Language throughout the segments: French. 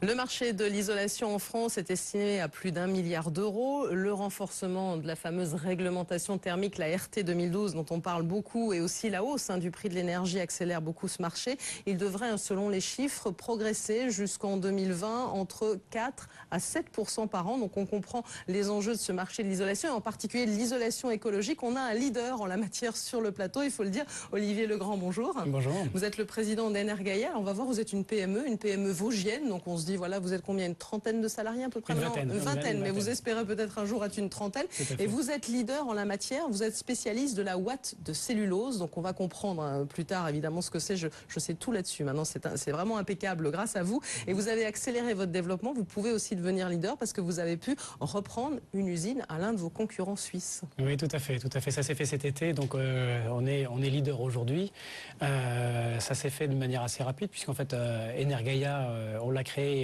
Le marché de l'isolation en France est estimé à plus d'1 milliard d'euros. Le renforcement de la fameuse réglementation thermique, la RT 2012, dont on parle beaucoup, et aussi la hausse du prix de l'énergie accélère beaucoup ce marché. Il devrait, selon les chiffres, progresser jusqu'en 2020 entre 4 à 7% par an. Donc on comprend les enjeux de ce marché de l'isolation, et en particulier de l'isolation écologique. On a un leader en la matière sur le plateau, il faut le dire. Olivier Legrand, bonjour. Bonjour. Vous êtes le président d'Energaia. On va voir, vous êtes une PME vosgienne. Donc on se dit, voilà, vous êtes combien? Une trentaine de salariés à peu près? Une vingtaine, mais vous espérez peut-être un jour être une trentaine. Et vous êtes leader en la matière, vous êtes spécialiste de la ouate de cellulose. Donc on va comprendre plus tard évidemment ce que c'est. Je sais tout là-dessus. Maintenant, c'est vraiment impeccable grâce à vous. Et vous avez accéléré votre développement. Vous pouvez aussi devenir leader parce que vous avez pu reprendre une usine à l'un de vos concurrents suisses. Oui, tout à fait. Ça s'est fait cet été. Donc on est leader aujourd'hui. Ça s'est fait de manière assez rapide puisqu'en fait Energaia, on l'a créé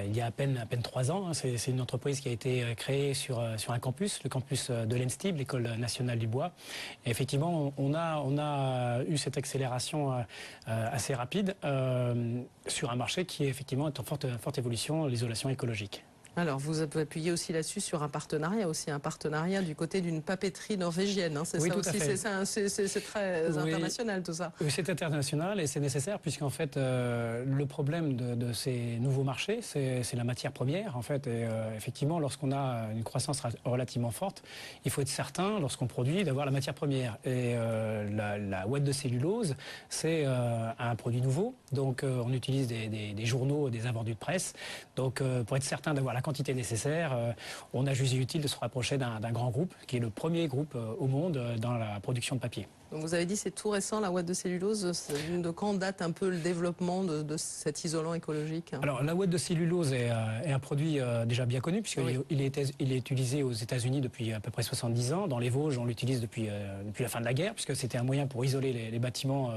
il y a à peine 3 ans. C'est une entreprise qui a été créée sur un campus, le campus de l'ENSTIB, l'École nationale du bois. Et effectivement, on a eu cette accélération assez rapide sur un marché qui est effectivement en forte évolution, l'isolation écologique. Alors, vous appuyez aussi là-dessus sur un partenariat du côté d'une papeterie norvégienne. C'est oui, ça tout aussi, c'est très oui, international tout ça. Oui, c'est international et c'est nécessaire puisqu'en fait, le problème de ces nouveaux marchés, c'est la matière première en fait. Et effectivement, lorsqu'on a une croissance relativement forte, il faut être certain, lorsqu'on produit, d'avoir la matière première. Et la ouate de cellulose, c'est un produit nouveau. Donc, on utilise des journaux, des invendus de presse. Donc, pour être certain d'avoir la quantité nécessaire, on a jugé utile de se rapprocher d'un grand groupe, qui est le premier groupe au monde dans la production de papier. Donc vous avez dit c'est tout récent la ouate de cellulose. De quand date un peu le développement de cet isolant écologique? Alors la ouate de cellulose est un produit déjà bien connu puisqu'il est utilisé aux États-Unis depuis à peu près 70 ans. Dans les Vosges, on l'utilise depuis la fin de la guerre puisque c'était un moyen pour isoler les bâtiments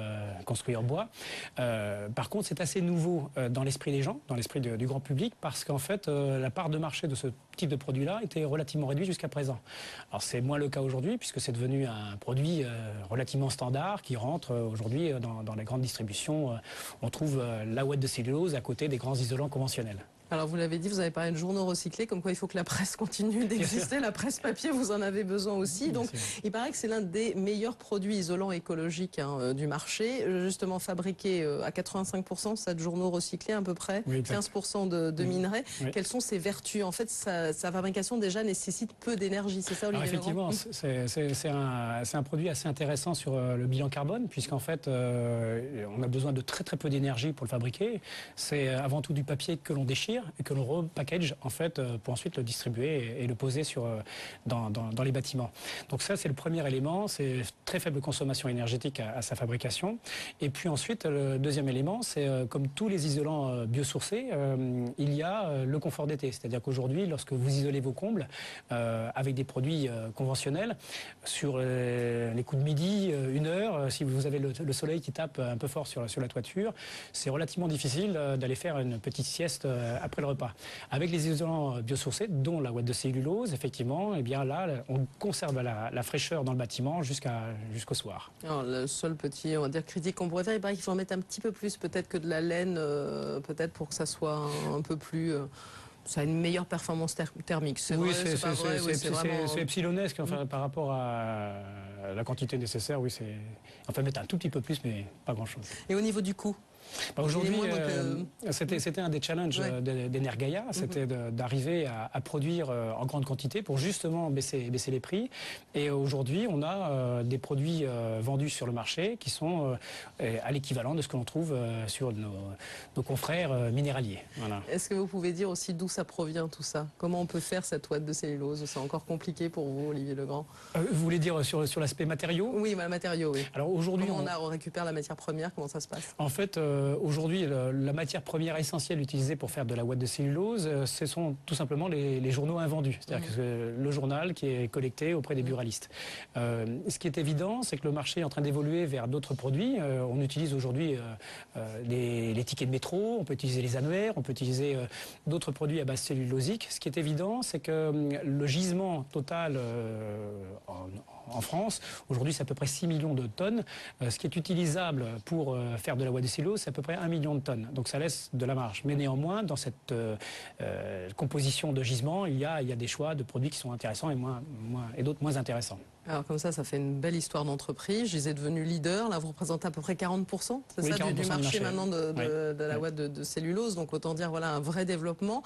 construits en bois. Par contre, c'est assez nouveau dans l'esprit des gens, dans l'esprit du grand public, parce qu'en fait, la part de marché de ce type de produit-là était relativement réduite jusqu'à présent. Alors c'est moins le cas aujourd'hui puisque c'est devenu un produit relativement standard qui rentre aujourd'hui dans les grandes distributions. On trouve la ouate de cellulose à côté des grands isolants conventionnels. Alors vous l'avez dit, vous avez parlé de journaux recyclés, comme quoi il faut que la presse continue d'exister. La presse papier, vous en avez besoin aussi. Donc il paraît que c'est l'un des meilleurs produits isolants écologiques du marché, justement fabriqué à 85%, ça de journaux recyclés à peu près, 15% de minerais. Oui. Quelles sont ses vertus? En fait, sa fabrication déjà nécessite peu d'énergie, c'est ça, Olivier Legrand? Effectivement, c'est un produit assez intéressant sur le bilan carbone, puisqu'en fait, on a besoin de très peu d'énergie pour le fabriquer. C'est avant tout du papier que l'on déchire et que l'on repackage en fait pour ensuite le distribuer et le poser dans les bâtiments. Donc ça, c'est le premier élément, c'est très faible consommation énergétique à sa fabrication. Et puis ensuite, le deuxième élément, c'est comme tous les isolants biosourcés, il y a le confort d'été. C'est-à-dire qu'aujourd'hui, lorsque vous isolez vos combles avec des produits conventionnels, sur les coups de midi, 1 heure, si vous avez le soleil qui tape un peu fort sur la toiture, c'est relativement difficile d'aller faire une petite sieste après le repas. Avec les isolants biosourcés, dont la ouate de cellulose, effectivement, eh bien là, on conserve la fraîcheur dans le bâtiment jusqu'au soir. Alors, le seul petit, on va dire, critique qu'on pourrait faire, il paraît qu'il faut en mettre un petit peu plus, peut-être que de la laine, peut-être pour que ça soit un peu plus... ça a une meilleure performance thermique. Oui, c'est epsilonesque enfin, par rapport à la quantité nécessaire. Oui, enfin mettre un tout petit peu plus, mais pas grand-chose. Et au niveau du coût? Aujourd'hui, c'était un des challenges d'Energaia, c'était d'arriver à produire en grande quantité pour justement baisser les prix. Et aujourd'hui, on a des produits vendus sur le marché qui sont à l'équivalent de ce que l'on trouve sur nos confrères minéraliers. Voilà. Est-ce que vous pouvez dire aussi d'où ça provient tout ça? Comment on peut faire cette ouate de cellulose? C'est encore compliqué pour vous, Olivier Legrand? Vous voulez dire sur l'aspect matériaux? Oui, matériaux, oui. Alors aujourd'hui, on récupère la matière première, comment ça se passe? En fait, aujourd'hui, la matière première essentielle utilisée pour faire de la ouate de cellulose, ce sont tout simplement les journaux invendus. C'est-à-dire que le journal qui est collecté auprès des buralistes. Ce qui est évident, c'est que le marché est en train d'évoluer vers d'autres produits. On utilise aujourd'hui les tickets de métro, on peut utiliser les annuaires, on peut utiliser d'autres produits à base cellulosique. Ce qui est évident, c'est que le gisement total en France, aujourd'hui, c'est à peu près 6 millions de tonnes. Ce qui est utilisable pour faire de la ouate de cellulose, c'est à peu près 1 million de tonnes. Donc ça laisse de la marge. Mais néanmoins, dans cette composition de gisements, il y a des choix de produits qui sont intéressants et d'autres moins intéressants. Alors comme ça fait une belle histoire d'entreprise. Je les ai devenus leaders. Là, vous représentez à peu près 40%, c'est oui, ça, 40% du marché oui. maintenant de la ouate de cellulose. Donc autant dire voilà un vrai développement.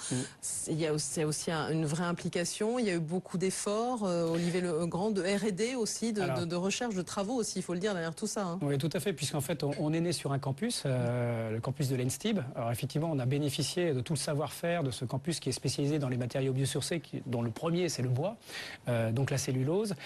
Il y a aussi une vraie implication. Il y a eu beaucoup d'efforts. Olivier Legrand, de R&D aussi, de recherche, de travaux aussi, il faut le dire derrière tout ça. Hein. Oui, tout à fait, puisqu'en fait on est né sur un campus, le campus de l'ENSTIB. Alors effectivement, on a bénéficié de tout le savoir-faire de ce campus qui est spécialisé dans les matériaux biosourcés, dont le premier c'est le bois, donc la cellulose.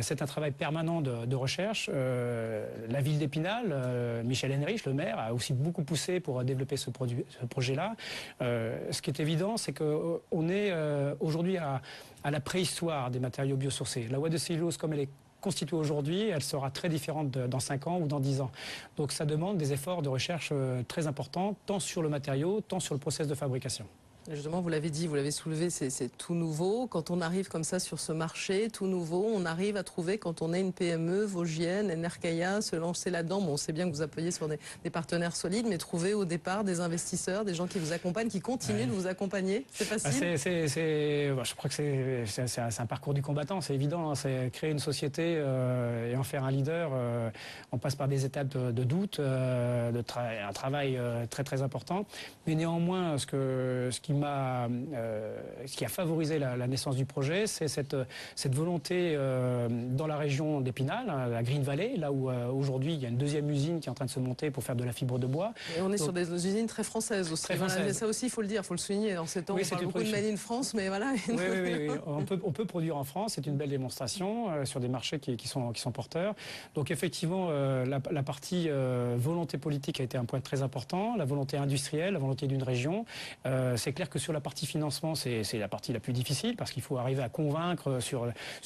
C'est un travail permanent de recherche. La ville d'Épinal, Michel Henrich, le maire, a aussi beaucoup poussé pour développer ce projet-là. Ce qui est évident, c'est qu'on est aujourd'hui à la préhistoire des matériaux biosourcés. La ouate de cellulose, comme elle est constituée aujourd'hui, elle sera très différente dans 5 ans ou dans 10 ans. Donc ça demande des efforts de recherche très importants, tant sur le matériau, tant sur le process de fabrication. Justement, vous l'avez dit, vous l'avez soulevé, c'est tout nouveau. Quand on arrive comme ça sur ce marché, tout nouveau, on arrive à trouver, quand on est une PME vosgienne, Enerkaya, se lancer là-dedans. Bon, on sait bien que vous appuyez sur des partenaires solides, mais trouver au départ des investisseurs, des gens qui vous accompagnent, qui continuent de vous accompagner, c'est facile. Je crois que c'est un parcours du combattant, c'est évident. Hein, c'est créer une société et en faire un leader. On passe par des étapes de doute, un travail très très important. Mais néanmoins, ce qui a favorisé la naissance du projet, c'est cette volonté dans la région d'Épinal, la Green Valley, là où aujourd'hui il y a une deuxième usine qui est en train de se monter pour faire de la fibre de bois. Et on est sur des usines très françaises aussi. Ça aussi, il faut le dire, il faut le souligner. Dans ces temps, on parle beaucoup de Made in France, mais voilà. Oui. On peut produire en France, c'est une belle démonstration sur des marchés qui sont porteurs. Donc effectivement, la partie volonté politique a été un point très important, la volonté industrielle, la volonté d'une région. C'est clair que sur la partie financement, c'est la partie la plus difficile parce qu'il faut arriver à convaincre sur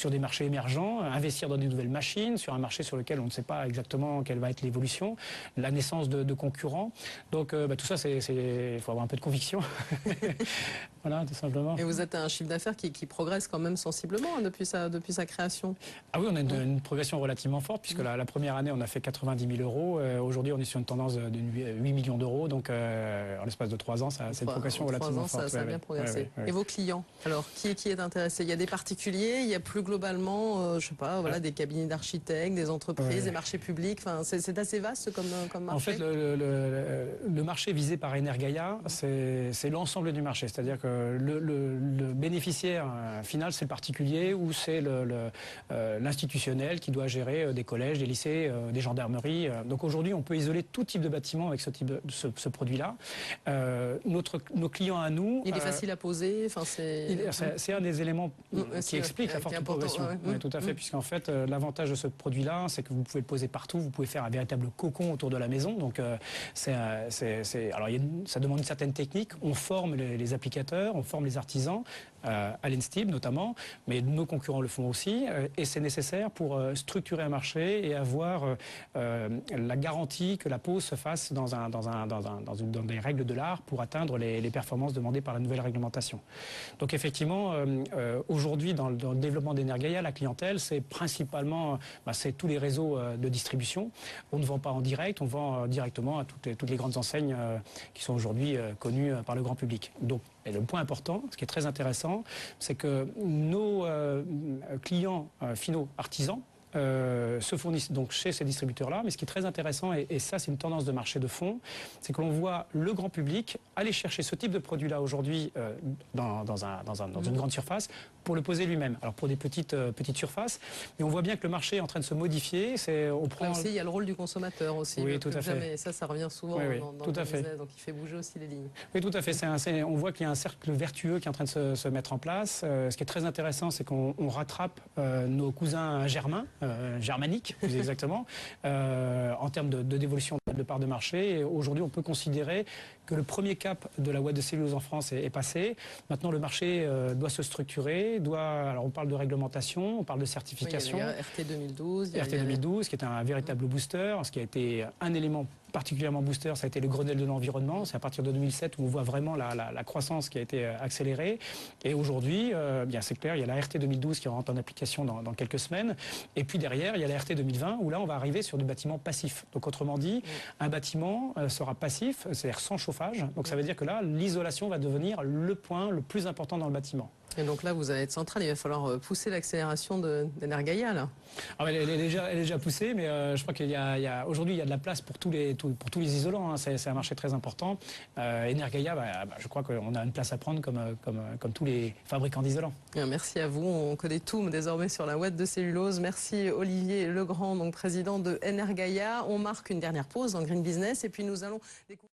des marchés émergents, investir dans des nouvelles machines, sur un marché sur lequel on ne sait pas exactement quelle va être l'évolution, la naissance de concurrents. Donc tout ça, il faut avoir un peu de conviction. Voilà, tout simplement. Et vous êtes à un chiffre d'affaires qui progresse quand même sensiblement hein, depuis sa création. Ah oui, on a une progression relativement forte puisque la première année, on a fait 90 000 euros. Aujourd'hui, on est sur une tendance de 8 millions d'euros. Donc, en l'espace de 3 ans, c'est une progression relativement forte. Ça a bien progressé. Et vos clients, alors, qui est intéressé? Il y a des particuliers, il y a plus globalement, je sais pas, voilà, des cabinets d'architectes, des entreprises, des marchés publics. Enfin, c'est assez vaste comme marché. En fait, le marché visé par Energaia, c'est l'ensemble du marché. C'est-à-dire que le bénéficiaire final, c'est le particulier ou c'est l'institutionnel qui doit gérer des collèges, des lycées, des gendarmeries. Donc aujourd'hui, on peut isoler tout type de bâtiment avec ce produit-là. Nos clients à nous... Il est facile à poser. C'est un des éléments qui explique la forte progression. Oui, tout à fait, puisqu'en fait, l'avantage de ce produit-là, c'est que vous pouvez le poser partout, vous pouvez faire un véritable cocon autour de la maison. Donc, alors, ça demande une certaine technique. On forme les applicateurs, on forme les artisans, à l'ENSTIB notamment, mais nos concurrents le font aussi, et c'est nécessaire pour structurer un marché et avoir la garantie que la pose se fasse dans des règles de l'art pour atteindre les performances demandées par la nouvelle réglementation. Donc effectivement, aujourd'hui, dans le développement d'Energaia, la clientèle, c'est principalement c'est tous les réseaux de distribution. On ne vend pas en direct, on vend directement à toutes les grandes enseignes qui sont aujourd'hui connues par le grand public. Donc, et le point important, ce qui est très intéressant, c'est que nos clients finaux artisans se fournissent donc chez ces distributeurs-là. Mais ce qui est très intéressant, et ça c'est une tendance de marché de fond, c'est que l'on voit le grand public aller chercher ce type de produit-là aujourd'hui dans une grande surface pour le poser lui-même. Alors pour des petites surfaces, mais on voit bien que le marché est en train de se modifier. On prend... Là aussi, il y a le rôle du consommateur aussi. Oui, tout à fait. Et ça revient souvent dans tout le à fait. business, donc il fait bouger aussi les lignes. Oui, tout à fait. On voit qu'il y a un cercle vertueux qui est en train de se mettre en place. Ce qui est très intéressant, c'est qu'on rattrape nos cousins germaniques, plus exactement, en termes de dévolution de part de marché. Et aujourd'hui, on peut considérer que le premier cap de la ouate de cellulose en France est passé. Maintenant, le marché doit se structurer. Alors, on parle de réglementation, on parle de certification. Oui, il y a RT 2012. RT 2012, qui est un véritable booster, ce qui a été un élément particulièrement booster, ça a été le Grenelle de l'environnement. C'est à partir de 2007 où on voit vraiment la croissance qui a été accélérée. Et aujourd'hui, bien c'est clair, il y a la RT 2012 qui rentre en application dans quelques semaines. Et puis derrière, il y a la RT 2020 où là, on va arriver sur du bâtiment passif. Donc autrement dit, un bâtiment sera passif, c'est-à-dire sans chauffage. Donc ça veut dire que là, l'isolation va devenir le point le plus important dans le bâtiment. Et donc là, vous allez être central, il va falloir pousser l'accélération d'Energaia, là. Ah, elle est déjà poussée, mais je crois qu'il aujourd'hui, il y a de la place pour tous les isolants. Hein. C'est un marché très important. Energaia, je crois qu'on a une place à prendre comme tous les fabricants d'isolants. Merci à vous. On connaît tout désormais sur la ouate de cellulose. Merci Olivier Legrand, donc président de Energaia. On marque une dernière pause dans Green Business et puis nous allons découvrir